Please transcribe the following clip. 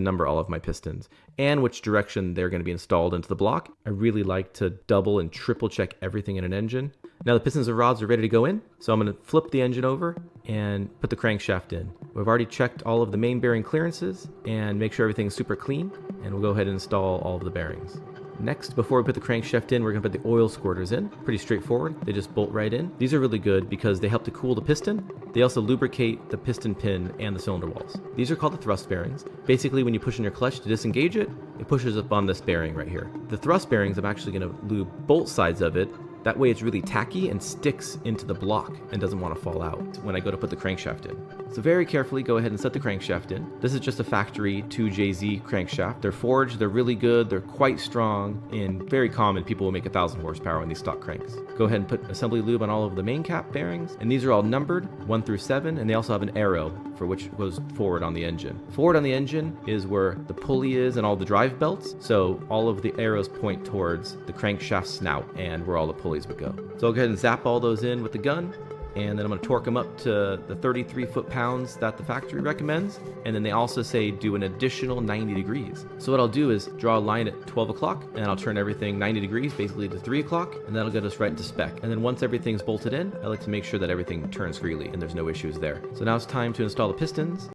number all of my pistons and which direction they're going to be installed into the block. I really like to double and triple check everything in an engine. Now the pistons and rods are ready to go in, so I'm going to flip the engine over and put the crankshaft in. We've already checked all of the main bearing clearances and make sure everything's super clean, and we'll go ahead and install all of the bearings. Next, before we put the crankshaft in, we're going to put the oil squirters in. Pretty straightforward. They just bolt right in. These are really good because they help to cool the piston. They also lubricate the piston pin and the cylinder walls. These are called the thrust bearings. Basically, when you push in your clutch to disengage it, it pushes up on this bearing right here. The thrust bearings, I'm actually going to lube both sides of it. That way it's really tacky and sticks into the block and doesn't want to fall out when I go to put the crankshaft in. So very carefully go ahead and set the crankshaft in. This is just a factory 2JZ crankshaft. They're forged, they're really good, they're quite strong, and very common. People will make 1,000 horsepower on these stock cranks. Go ahead and put assembly lube on all of the main cap bearings, and these are all numbered 1 through 7, and they also have an arrow for which goes forward on the engine. Forward on the engine is where the pulley is and all the drive belts, so all of the arrows point towards the crankshaft snout and where all the pulleys would go. So I'll go ahead and zap all those in with the gun, and then I'm going to torque them up to the 33 foot-pounds that the factory recommends, and then they also say do an additional 90 degrees. So what I'll do is draw a line at 12 o'clock, and I'll turn everything 90 degrees, basically to 3 o'clock, and that'll get us right into spec. And then once everything's bolted in, I like to make sure that everything turns freely and there's no issues there. So now it's time to install the pistons.